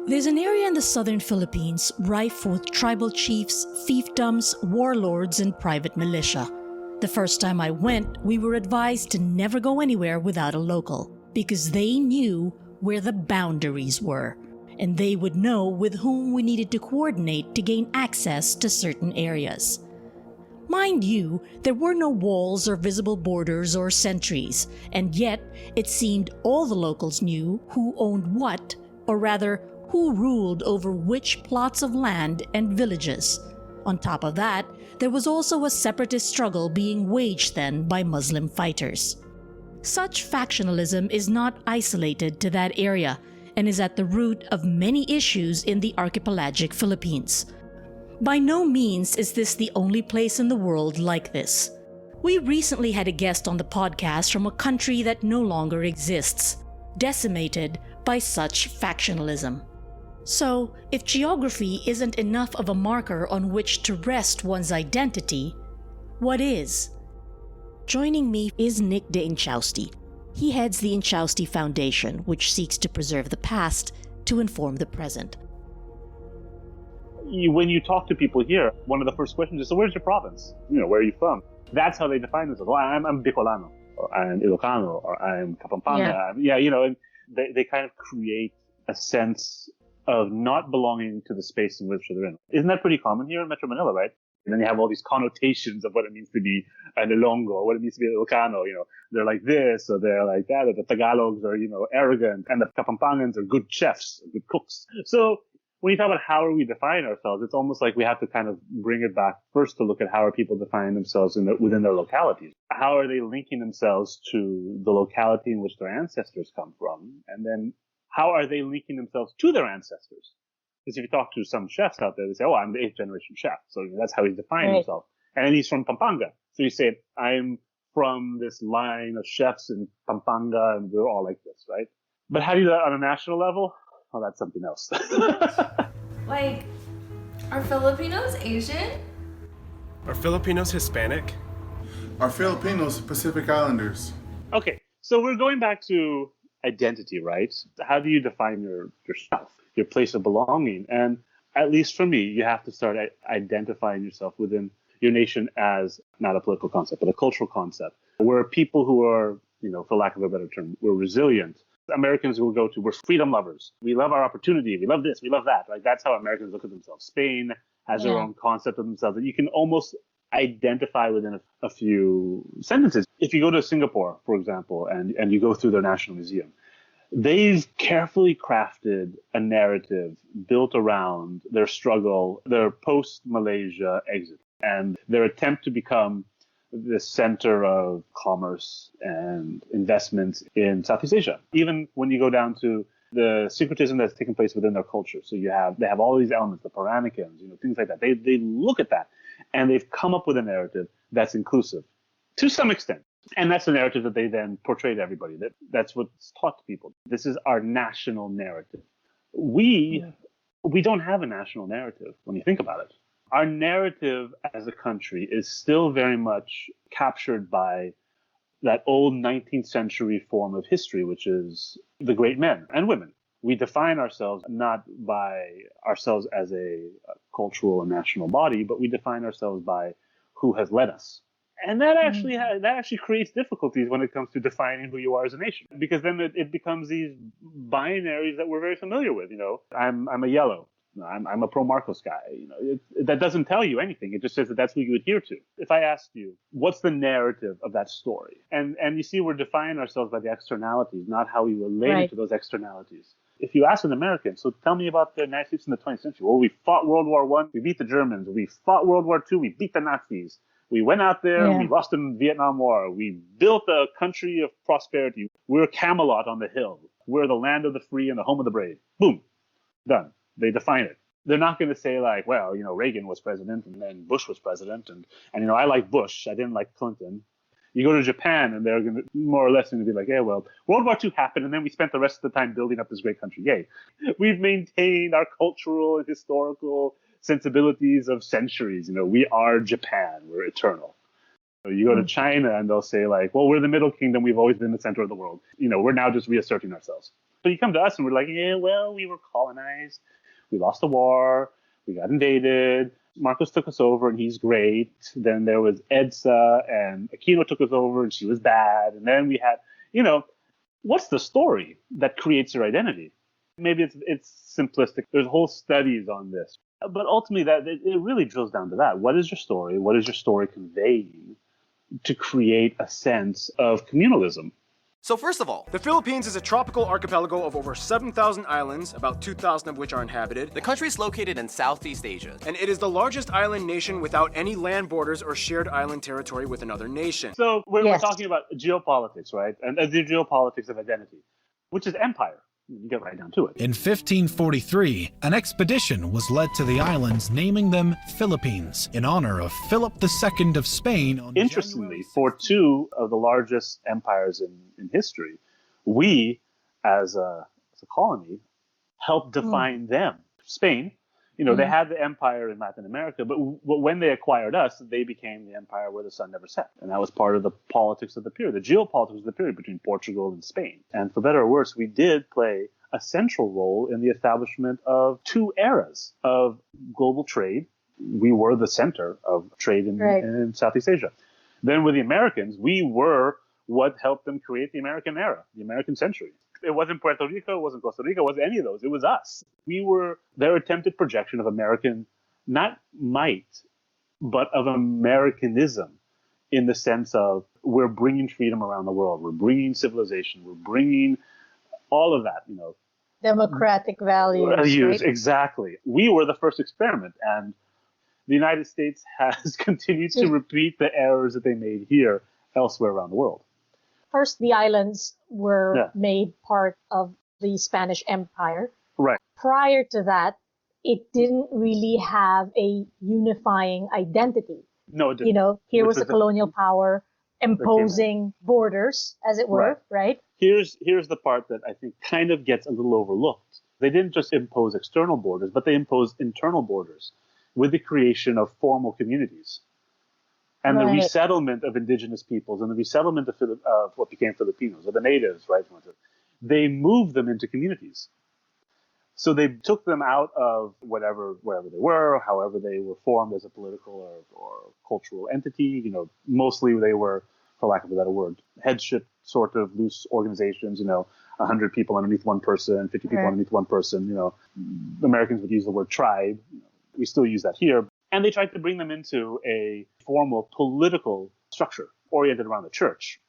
There's an area in the southern Philippines rife with tribal chiefs, fiefdoms, warlords, and private militia. The first time I went, we were advised to never go anywhere without a local, because they knew where the boundaries were, and they would know with whom we needed to coordinate to gain access to certain areas. Mind you, there were no walls or visible borders or sentries, and yet it seemed all the locals knew who owned what, or rather, who ruled over which plots of land and villages. On top of that, there was also a separatist struggle being waged then by Muslim fighters. Such factionalism is not isolated to that area and is at the root of many issues in the archipelagic Philippines. By no means is this the only place in the world like this. We recently had a guest on the podcast from a country that no longer exists, decimated by such factionalism. So, if geography isn't enough of a marker on which to rest one's identity, what is? Joining me is Nik de Ynchausti. He heads the Ynchausti Foundation, which seeks to preserve the past to inform the present. When you talk to people here, one of the first questions is, so where's your province? Where are you from? That's how they define themselves. Well, I'm Bicolano, or I'm Ilocano, or I'm Kapampangan. And they kind of create a sense of not belonging to the space in which they're in. Isn't that pretty common here in Metro Manila, right? And then you have all these connotations of what it means to be an Ilonggo, or what it means to be an Ilocano. They're like this, or they're like that, or the Tagalogs are, arrogant, and the Kapampangans are good chefs, good cooks. So when you talk about how are we define ourselves, it's almost like we have to kind of bring it back first to look at how are people defining themselves within their localities. How are they linking themselves to the locality in which their ancestors come from? And then how are they linking themselves to their ancestors? Because if you talk to some chefs out there, they say, oh, I'm the 8th generation chef. So that's how he's defining himself. And then he's from Pampanga. So you say, I'm from this line of chefs in Pampanga, and we're all like this, right? But how do you do that on a national level? Oh, that's something else. Like, are Filipinos Asian? Are Filipinos Hispanic? Are Filipinos Pacific Islanders? Okay, so we're going back to identity, right? How do you define yourself, your place of belonging? And at least for me, you have to start identifying yourself within your nation as not a political concept, but a cultural concept. We're people who are, for lack of a better term, we're resilient. Americans will go to, we're freedom lovers. We love our opportunity. We love this. We love that. Like, that's how Americans look at themselves. Spain has their own concept of themselves that you can almost identify within a few sentences. If you go to Singapore, for example, and you go through their National Museum, they've carefully crafted a narrative built around their struggle, their post-Malaysia exit, and their attempt to become the center of commerce and investments in Southeast Asia. Even when you go down to the syncretism that's taken place within their culture. So they have all these elements, the Puranicans, things like that. They look at that and they've come up with a narrative that's inclusive to some extent. And that's the narrative that they then portray to everybody. That's what's taught to people. This is our national narrative. We don't have a national narrative when you think about it. Our narrative as a country is still very much captured by that old 19th century form of history, which is the great men and women. We define ourselves not by ourselves as a cultural and national body, but we define ourselves by who has led us. And that actually creates difficulties when it comes to defining who you are as a nation, because then it becomes these binaries that we're very familiar with. I'm a yellow. I'm a pro-Marcos guy. That doesn't tell you anything. It just says that that's who you adhere to. If I asked you, what's the narrative of that story? And you see, we're defining ourselves by the externalities, not how we relate to those externalities. If you ask an American, so tell me about the United States in the 20th century. Well, we fought World War I, we beat the Germans. We fought World War II, we beat the Nazis. We went out there, we lost in the Vietnam War. We built a country of prosperity. We're Camelot on the hill. We're the land of the free and the home of the brave. Boom. Done. They define it. They're not going to say like, well, Reagan was president and then Bush was president. And I like Bush. I didn't like Clinton. You go to Japan and they're going to more or less going to be like, yeah, well, World War II happened and then we spent the rest of the time building up this great country. Yay. We've maintained our cultural and historical sensibilities of centuries. We are Japan. We're eternal. You go to China and they'll say like, well, we're the Middle Kingdom. We've always been the center of the world. We're now just reasserting ourselves. So you come to us and we're like, yeah, well, we were colonized. We lost the war. We got invaded. Marcos took us over and he's great. Then there was Edsa and Aquino took us over and she was bad. And then we had, what's the story that creates your identity? Maybe it's simplistic. There's whole studies on this. But ultimately, that it really drills down to that. What is your story? What is your story conveying to create a sense of communalism? So first of all, The Philippines is a tropical archipelago of over 7,000 islands, about 2,000 of which are inhabited, the country is located in Southeast Asia. and it is the largest island nation without any land borders or shared island territory with another nation. So we're Yes. talking about geopolitics, right? And the geopolitics of identity, which is empire. You get right down to it. In 1543, an expedition was led to the islands, naming them Philippines, in honor of Philip II of Spain. Interestingly, for two of the largest empires in history, we, as a colony, helped define them. Spain, they had the empire in Latin America, but when they acquired us, they became the empire where the sun never set. And that was part of the politics of the period, the geopolitics of the period between Portugal and Spain. And for better or worse, we did play a central role in the establishment of two eras of global trade. We were the center of trade in Southeast Asia. Then with the Americans, we were what helped them create the American era, the American century. It wasn't Puerto Rico, it wasn't Costa Rica, it wasn't any of those. It was us. We were their attempted projection of American, not might, but of Americanism in the sense of we're bringing freedom around the world. We're bringing civilization. We're bringing all of that, Democratic values. Right? Exactly. We were the first experiment. And the United States has continued to repeat the errors that they made here elsewhere around the world. First, the islands were made part of the Spanish Empire. Right. Prior to that, it didn't really have a unifying identity. No, it didn't. Here was the colonial power imposing borders, as it were, right? Here's the part that I think kind of gets a little overlooked. They didn't just impose external borders, but they imposed internal borders with the creation of formal communities. And the resettlement of indigenous peoples and the resettlement of what became Filipinos, or the natives, right? They moved them into communities. So they took them out of wherever they were, however they were formed as a political or cultural entity. Mostly they were, for lack of a better word, headship sort of loose organizations, 100 people underneath one person, 50 people underneath one person. Americans would use the word tribe. We still use that here. And they tried to bring them into a formal political structure oriented around the church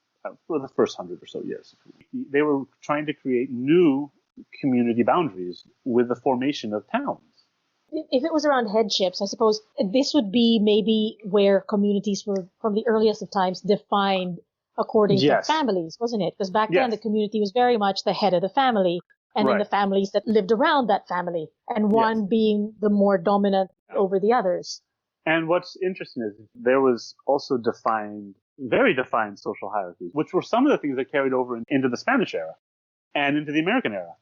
for the first 100 or so years. They were trying to create new community boundaries with the formation of towns. If it was around headships, I suppose this would be maybe where communities were, from the earliest of times, defined according to families, wasn't it? Because back then the community was very much the head of the family, and then the families that lived around that family, and one being the more dominant over the others. And what's interesting is there was also very defined social hierarchies, which were some of the things that carried over into the Spanish era and into the American era.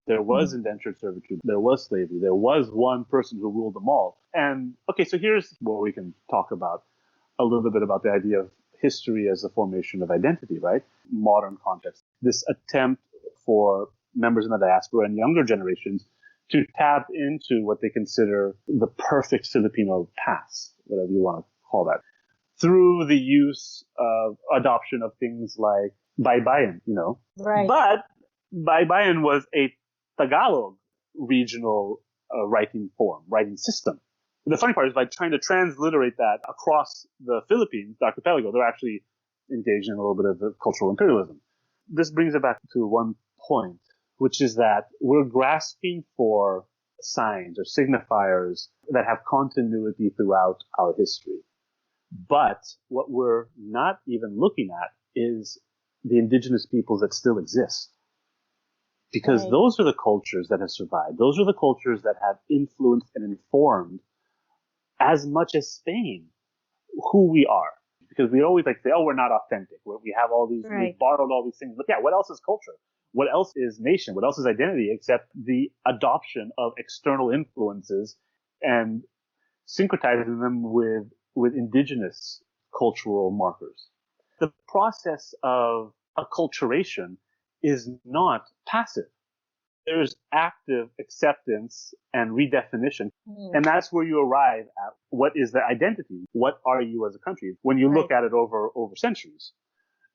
There was indentured servitude. There was slavery. There was one person who ruled them all. And, okay, so here's where we can talk about a little bit about the idea of history as the formation of identity, right? Modern context. This attempt for members in the diaspora and younger generations to tap into what they consider the perfect Filipino past, whatever you want to call that, through the use of adoption of things like baybayin, Right. But baybayin was a Tagalog regional writing system. The funny part is by trying to transliterate that across the Philippines, the archipelago, they're actually engaged in a little bit of cultural imperialism. This brings it back to one point, which is that we're grasping for signs or signifiers that have continuity throughout our history. But what we're not even looking at is the indigenous peoples that still exist. Because those are the cultures that have survived. Those are the cultures that have influenced and informed as much as Spain who we are. Because we always like to say, we're not authentic. We have all these, we borrowed all these things. But what else is culture? What else is nation? What else is identity except the adoption of external influences and syncretizing them with indigenous cultural markers? The process of acculturation is not passive. There's active acceptance and redefinition. And that's where you arrive at what is the identity? What are you as a country when you look at it over centuries?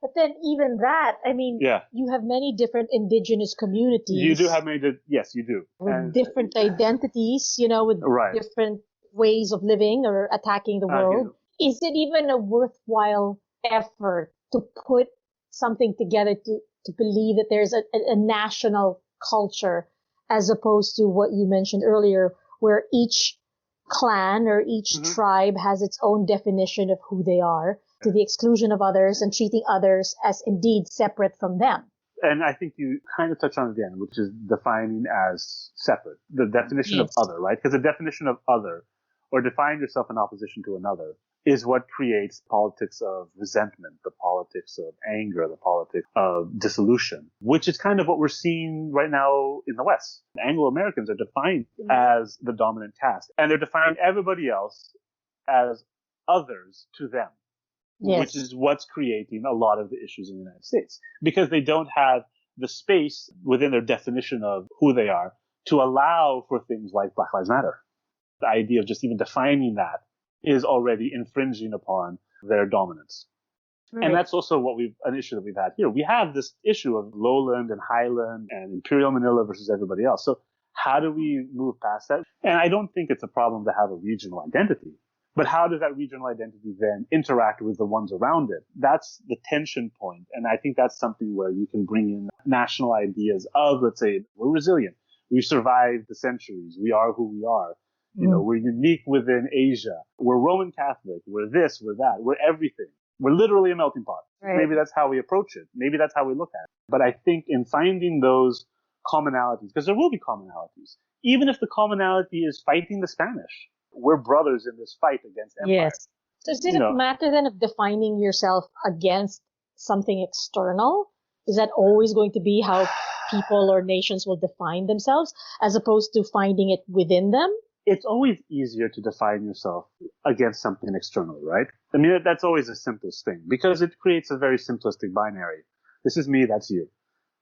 But then even that, I mean, you have many different indigenous communities. You do have many, yes, you do. With different identities, with different ways of living or attacking the world. Is it even a worthwhile effort to put something together to believe that there's a national culture as opposed to what you mentioned earlier, where each clan or each tribe has its own definition of who they are, to the exclusion of others and treating others as indeed separate from them? And I think you kind of touched on it again, which is defining as separate. The definition of other, right? Because the definition of other, or define yourself in opposition to another, is what creates politics of resentment, the politics of anger, the politics of dissolution, which is kind of what we're seeing right now in the West. Anglo-Americans are defined as the dominant caste, and they're defining everybody else as others to them, which is what's creating a lot of the issues in the United States, because they don't have the space within their definition of who they are to allow for things like Black Lives Matter. The idea of just even defining that is already infringing upon their dominance. Right. And that's also an issue that we've had here. We have this issue of lowland and highland and Imperial Manila versus everybody else. So how do we move past that? And I don't think it's a problem to have a regional identity, but how does that regional identity then interact with the ones around it? That's the tension point. And I think that's something where you can bring in national ideas of, let's say, we're resilient. We've survived the centuries. We are who we are. We're unique within Asia. We're Roman Catholic. We're this, we're that. We're everything. We're literally a melting pot. Right. Maybe that's how we approach it. Maybe that's how we look at it. But I think in finding those commonalities, because there will be commonalities, even if the commonality is fighting the Spanish, we're brothers in this fight against empire. Yes. So is it a matter then of defining yourself against something external? Is that always going to be how people or nations will define themselves, as opposed to finding it within them? It's always easier to define yourself against something externally, right? I mean, that's always the simplest thing, because it creates a very simplistic binary. This is me, that's you.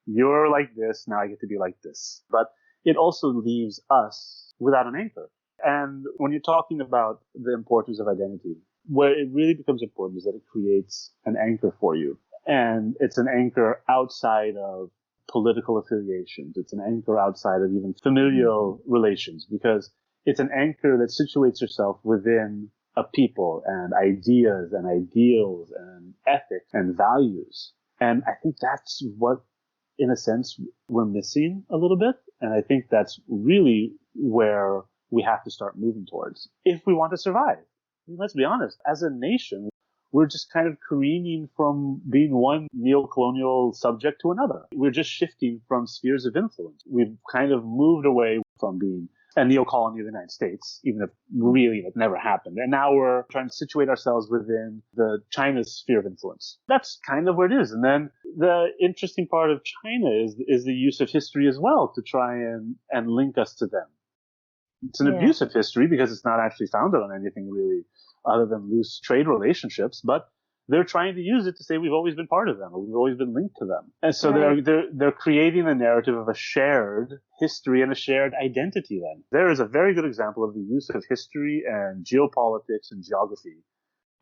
You're like this, now I get to be like this. But it also leaves us without an anchor. And when you're talking about the importance of identity, where it really becomes important is that it creates an anchor for you. And it's an anchor outside of political affiliations. It's an anchor outside of even familial relations, because it's an anchor that situates yourself within a people and ideas and ideals and ethics and values. And I think that's what, in a sense, we're missing a little bit. And I think that's really where we have to start moving towards if we want to survive. I mean, let's be honest. As a nation, we're just kind of careening from being one neo-colonial subject to another. We're just shifting from spheres of influence. We've kind of moved away from being a neo-colony of the United States, even if really it never happened. And now we're trying to situate ourselves within the China's sphere of influence. That's kind of where it is. And then the interesting part of China is the use of history as well to try and link us to them. It's an abuse of history because it's not actually founded on anything really other than loose trade relationships, but they're trying to use it to say we've always been part of them, or we've always been linked to them. And so they're creating a narrative of a shared history and a shared identity then. There is a very good example of the use of history and geopolitics and geography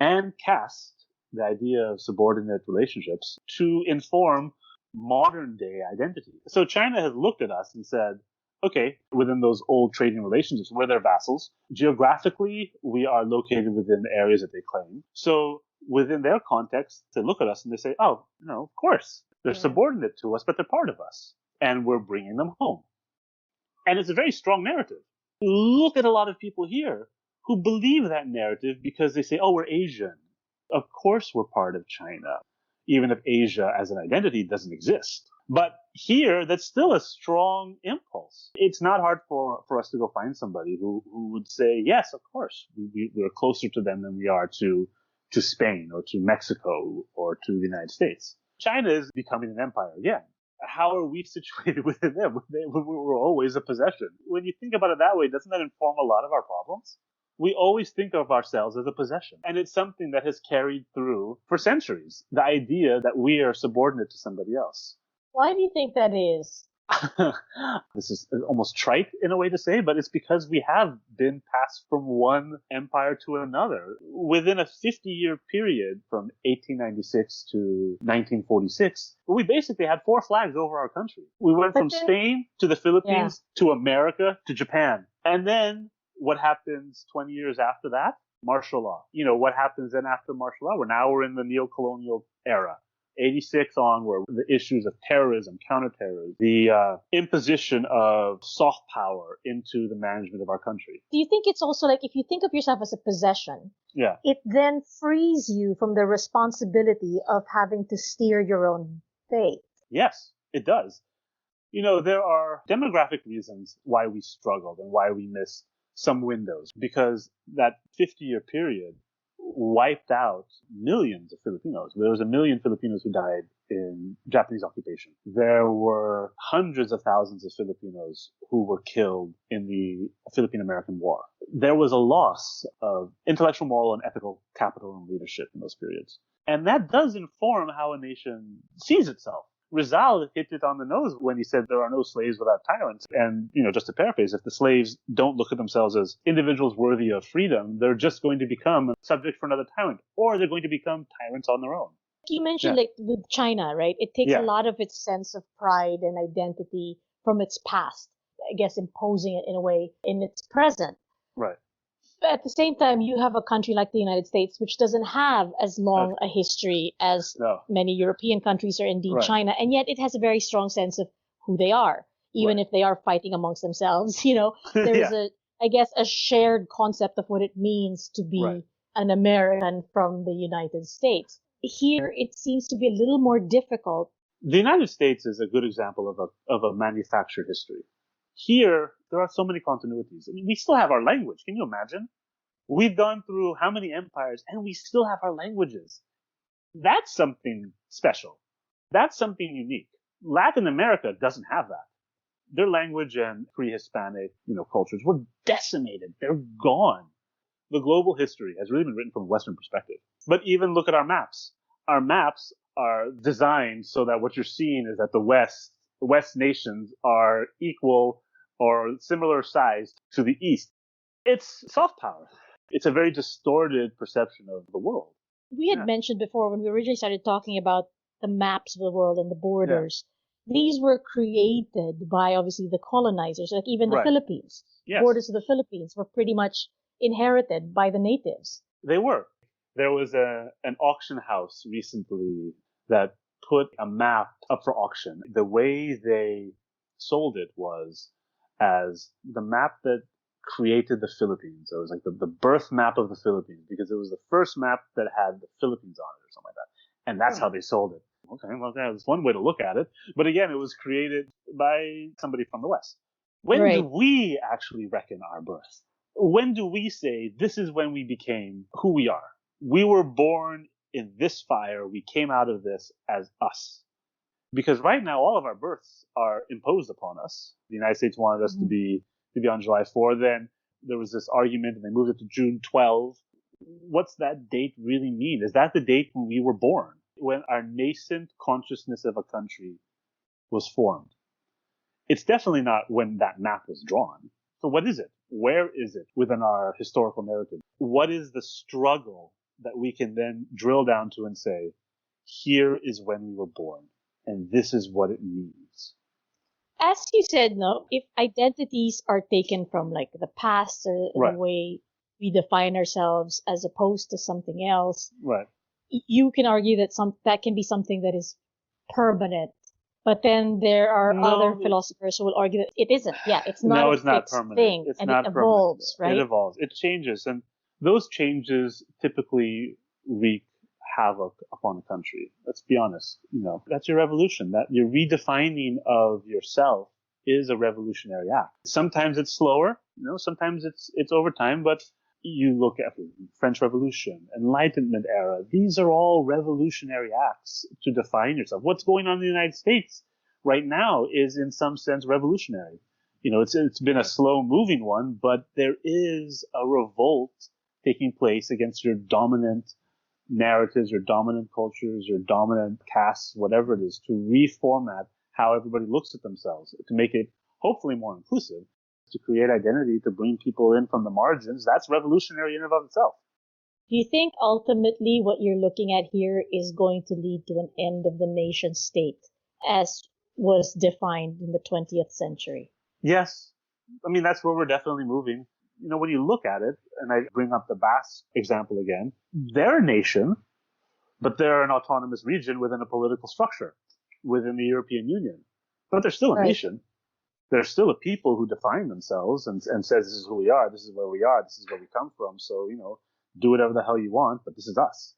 and caste, the idea of subordinate relationships, to inform modern day identity. So China has looked at us and said, okay, within those old trading relationships, we're their vassals. Geographically, we are located within the areas that they claim. So within their context, they look at us and they say, oh, no, of course, they're subordinate to us, but they're part of us. And we're bringing them home. And it's a very strong narrative. Look at a lot of people here who believe that narrative because they say, oh, we're Asian. Of course we're part of China, even if Asia as an identity doesn't exist. But here, that's still a strong impulse. It's not hard for us to go find somebody who would say, yes, of course, we're closer to them than we are to Spain or to Mexico or to the United States. China is becoming an empire again. How are we situated within them? We're always a possession. When you think about it that way, doesn't that inform a lot of our problems? We always think of ourselves as a possession. And it's something that has carried through for centuries, the idea that we are subordinate to somebody else. Why do you think that is? This is almost trite in a way to say, but it's because we have been passed from one empire to another. Within a 50-year period from 1896 to 1946, we basically had 4 flags over our country. We went from Spain to the Philippines to America to Japan. And then what happens 20 years after that? Martial law. What happens then after martial law? We're in the neo-colonial era. 86 onward, the issues of terrorism, counterterrorism, the imposition of soft power into the management of our country. Do you think it's also like, if you think of yourself as a possession, it then frees you from the responsibility of having to steer your own fate? Yes, it does. There are demographic reasons why we struggled and why we missed some windows, because that 50-year period wiped out millions of Filipinos. There was 1 million Filipinos who died in Japanese occupation. There were hundreds of thousands of Filipinos who were killed in the Philippine-American War. There was a loss of intellectual, moral, and ethical capital and leadership in those periods. And that does inform how a nation sees itself. Rizal hit it on the nose when he said there are no slaves without tyrants. And, just to paraphrase, if the slaves don't look at themselves as individuals worthy of freedom, they're just going to become subject for another tyrant, or they're going to become tyrants on their own. You mentioned like with China, right? It takes a lot of its sense of pride and identity from its past, I guess imposing it in a way in its present. Right. But at the same time, you have a country like the United States, which doesn't have as long a history as many European countries or indeed China. And yet it has a very strong sense of who they are, even if they are fighting amongst themselves. There's a shared concept of what it means to be an American from the United States. Here, it seems to be a little more difficult. The United States is a good example of a manufactured history. Here, there are so many continuities. I mean, we still have our language. Can you imagine? We've gone through how many empires, and we still have our languages. That's something special. That's something unique. Latin America doesn't have that. Their language and pre-Hispanic, cultures were decimated. They're gone. The global history has really been written from a Western perspective. But even look at our maps. Our maps are designed so that what you're seeing is that the West nations are equal or similar size to the East. It's soft power. It's a very distorted perception of the world. We had mentioned before when we originally started talking about the maps of the world and the borders. These were created by obviously the colonizers, like even the Philippines. Yes. Borders of the Philippines were pretty much inherited by the natives. They were. There was an auction house recently that put a map up for auction. The way they sold it was as the map that created the Philippines. It was like the birth map of the Philippines, because it was the first map that had the Philippines on it or something like that. And that's how they sold it. Okay, well, that's one way to look at it. But again, it was created by somebody from the West. When do we actually reckon our birth? When do we say this is when we became who we are? We were born in this fire. We came out of this as us. Because right now, all of our births are imposed upon us. The United States wanted us to be on July 4. Then there was this argument, and they moved it to June 12. What's that date really mean? Is that the date when we were born? When our nascent consciousness of a country was formed? It's definitely not when that map was drawn. So what is it? Where is it within our historical narrative? What is the struggle that we can then drill down to and say, here is when we were born, and this is what it means? As you said, no, if identities are taken from like the past or the way we define ourselves as opposed to something else, you can argue that that can be something that is permanent. But then there are other philosophers who will argue that it isn't. Yeah, it's not a fixed thing, and it evolves, right? It evolves. It changes, and those changes typically wreak havoc upon a country. Let's be honest. That's your revolution. That your redefining of yourself is a revolutionary act. Sometimes it's slower. Sometimes it's over time. But you look at the French Revolution, Enlightenment era. These are all revolutionary acts to define yourself. What's going on in the United States right now is in some sense revolutionary. It's been a slow moving one, but there is a revolt taking place against your dominant narratives, your dominant cultures, your dominant castes, whatever it is, to reformat how everybody looks at themselves, to make it hopefully more inclusive, to create identity, to bring people in from the margins. That's revolutionary in and of itself. Do you think ultimately what you're looking at here is going to lead to an end of the nation state as was defined in the 20th century? Yes. I mean, that's where we're definitely moving. You know, when you look at it, and I bring up the Basque example again, they're a nation, but they're an autonomous region within a political structure within the European Union. But they're still a nation. They're still a people who define themselves and says, this is who we are, this is where we are, this is where we come from. So, you know, do whatever the hell you want, but this is us.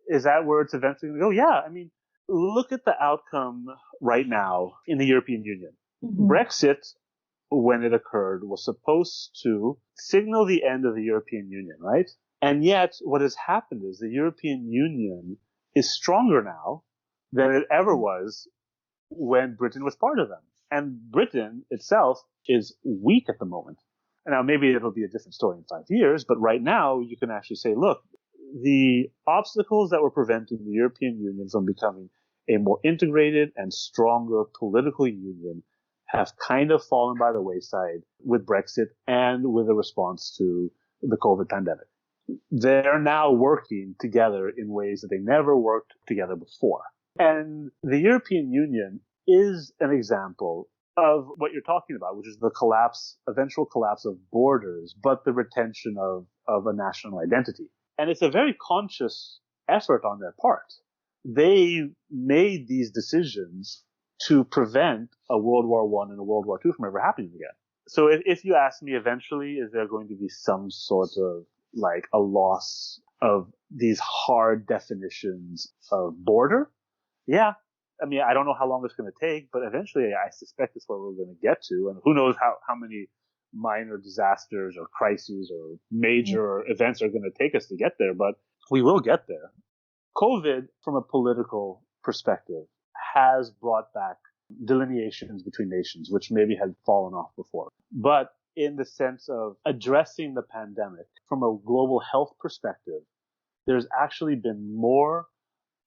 Is that where it's eventually going to go? Yeah. I mean, look at the outcome right now in the European Union. Mm-hmm. Brexit, when it occurred, was supposed to signal the end of the European Union, right? And yet what has happened is the European Union is stronger now than it ever was when Britain was part of them. And Britain itself is weak at the moment. And now maybe it'll be a different story in 5 years, but right now you can actually say, look, the obstacles that were preventing the European Union from becoming a more integrated and stronger political union have kind of fallen by the wayside with Brexit and with the response to the COVID pandemic. They're now working together in ways that they never worked together before. And the European Union is an example of what you're talking about, which is the eventual collapse of borders, but the retention of a national identity. And it's a very conscious effort on their part. They made these decisions to prevent a World War I and a World War II from ever happening again. So if you ask me eventually, is there going to be some sort of like a loss of these hard definitions of border? Yeah. I mean, I don't know how long it's going to take, but eventually I suspect it's where we're going to get to. And who knows how many minor disasters or crises or major events are going to take us to get there, but we will get there. COVID, from a political perspective, has brought back delineations between nations, which maybe had fallen off before. But in the sense of addressing the pandemic from a global health perspective, there's actually been more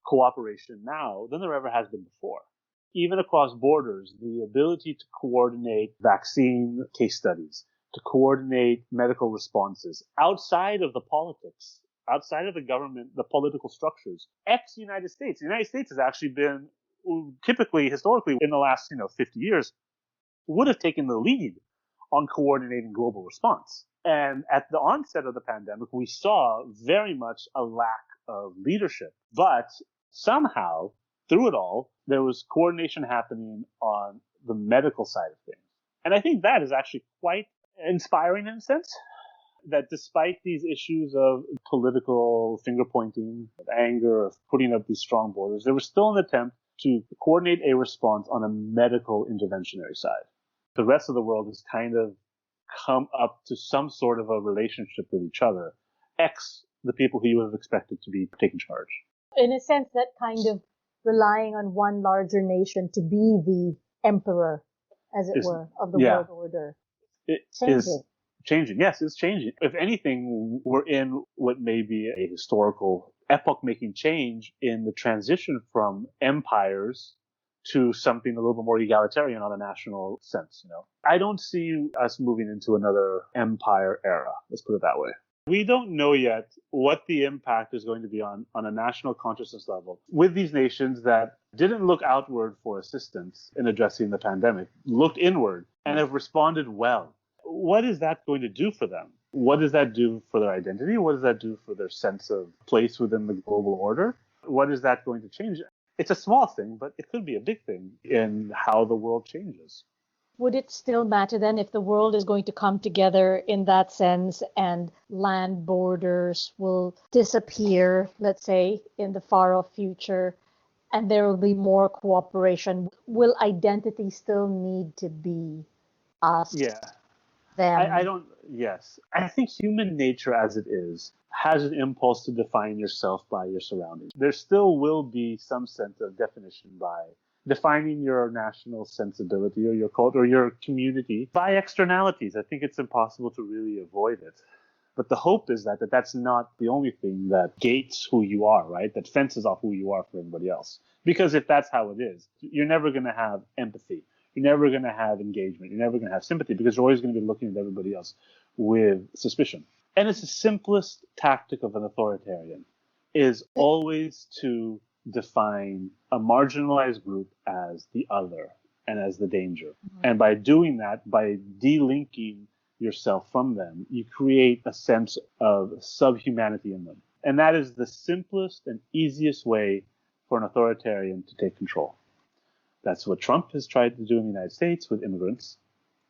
cooperation now than there ever has been before. Even across borders, the ability to coordinate vaccine case studies, to coordinate medical responses outside of the politics, outside of the government, the political structures, ex-United States. The United States has actually been typically, historically, in the last 50 years, would have taken the lead on coordinating global response. And at the onset of the pandemic, we saw very much a lack of leadership. But somehow, through it all, there was coordination happening on the medical side of things. And I think that is actually quite inspiring in a sense, that despite these issues of political finger pointing, of anger, of putting up these strong borders, there was still an attempt to coordinate a response on a medical interventionary side. The rest of the world has kind of come up to some sort of a relationship with each other, the people who you would have expected to be taking charge. In a sense, that kind of relying on one larger nation to be the emperor, as it were, of the world order. It is changing. Yes, it's changing. If anything, we're in what may be a historical epoch-making change in the transition from empires to something a little bit more egalitarian on a national sense. I don't see us moving into another empire era. Let's put it that way. We don't know yet what the impact is going to be on a national consciousness level with these nations that didn't look outward for assistance in addressing the pandemic, looked inward and have responded well. What is that going to do for them? What does that do for their identity? What does that do for their sense of place within the global order? What is that going to change? It's a small thing, but it could be a big thing in how the world changes. Would it still matter then if the world is going to come together in that sense and land borders will disappear, let's say, in the far off future, and there will be more cooperation? Will identity still need to be us? Yeah. Them? Yes. I think human nature as it is has an impulse to define yourself by your surroundings. There still will be some sense of definition by defining your national sensibility or your culture or your community by externalities. I think it's impossible to really avoid it. But the hope is that that's not the only thing that gates who you are, right? That fences off who you are for everybody else. Because if that's how it is, you're never going to have empathy. You're never going to have engagement. You're never going to have sympathy because you're always going to be looking at everybody else with suspicion. And it's the simplest tactic of an authoritarian is always to define a marginalized group as the other and as the danger. And by doing that, by delinking yourself from them, you create a sense of subhumanity in them. And that is the simplest and easiest way for an authoritarian to take control. That's what Trump has tried to do in the United States with immigrants.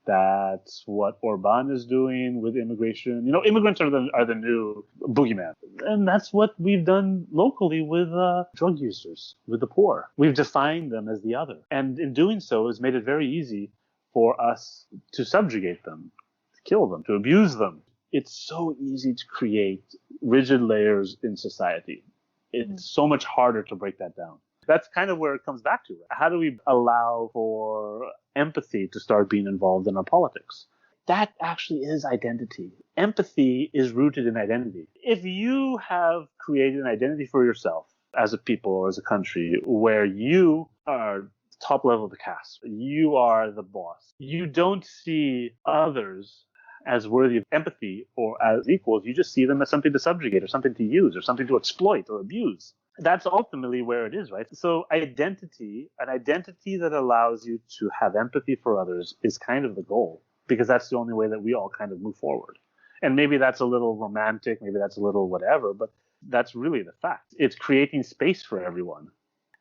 That's what Orban is doing with immigration. You know, immigrants are the new boogeyman. And that's what we've done locally with drug users, with the poor. We've defined them as the other. And in doing so, it's made it very easy for us to subjugate them, to kill them, to abuse them. It's so easy to create rigid layers in society. It's so much harder to break that down. That's kind of where it comes back to. How do we allow for empathy to start being involved in our politics? That actually is identity. Empathy is rooted in identity. If you have created an identity for yourself as a people or as a country where you are top level of the caste, you are the boss, you don't see others as worthy of empathy or as equals, you just see them as something to subjugate or something to use or something to exploit or abuse. That's ultimately where it is, right? So identity, an identity that allows you to have empathy for others is kind of the goal, because that's the only way that we all kind of move forward. And maybe that's a little romantic, maybe that's a little whatever, but that's really the fact. It's creating space for everyone.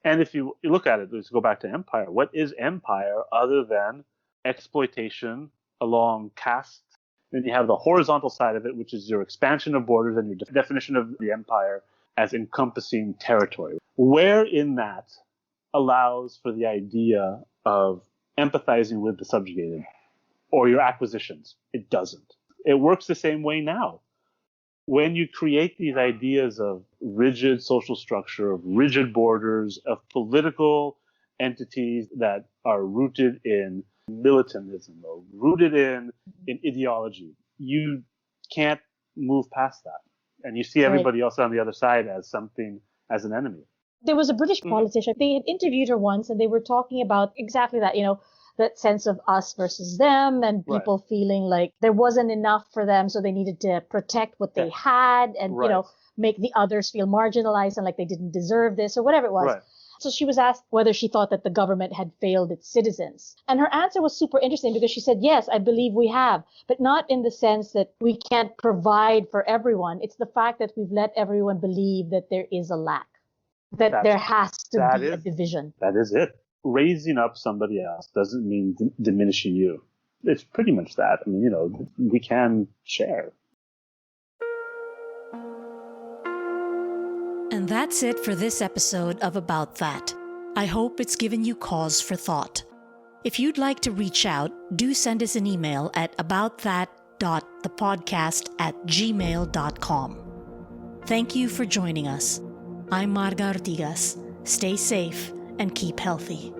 And if you look at it, let's go back to empire. What is empire other than exploitation along caste? Then you have the horizontal side of it, which is your expansion of borders and your definition of the empire as encompassing territory. Where in that allows for the idea of empathizing with the subjugated or your acquisitions? It doesn't. It works the same way now. When you create these ideas of rigid social structure, of rigid borders, of political entities that are rooted in militantism or rooted in ideology, you can't move past that. And you see everybody else on the other side as something, as an enemy. There was a British politician. They had interviewed her once, and they were talking about exactly that, that sense of us versus them, and people feeling like there wasn't enough for them, so they needed to protect what they had and, make the others feel marginalized and like they didn't deserve this or whatever it was. Right. So she was asked whether she thought that the government had failed its citizens. And her answer was super interesting because she said, yes, I believe we have, but not in the sense that we can't provide for everyone. It's the fact that we've let everyone believe that there is a lack, that there has to be a division. That is it. Raising up somebody else doesn't mean diminishing you. It's pretty much that. I mean, we can share. And that's it for this episode of About That. I hope it's given you cause for thought. If you'd like to reach out, do send us an email at aboutthat.thepodcast@gmail.com. Thank you for joining us. I'm Marga Ortigas. Stay safe and keep healthy.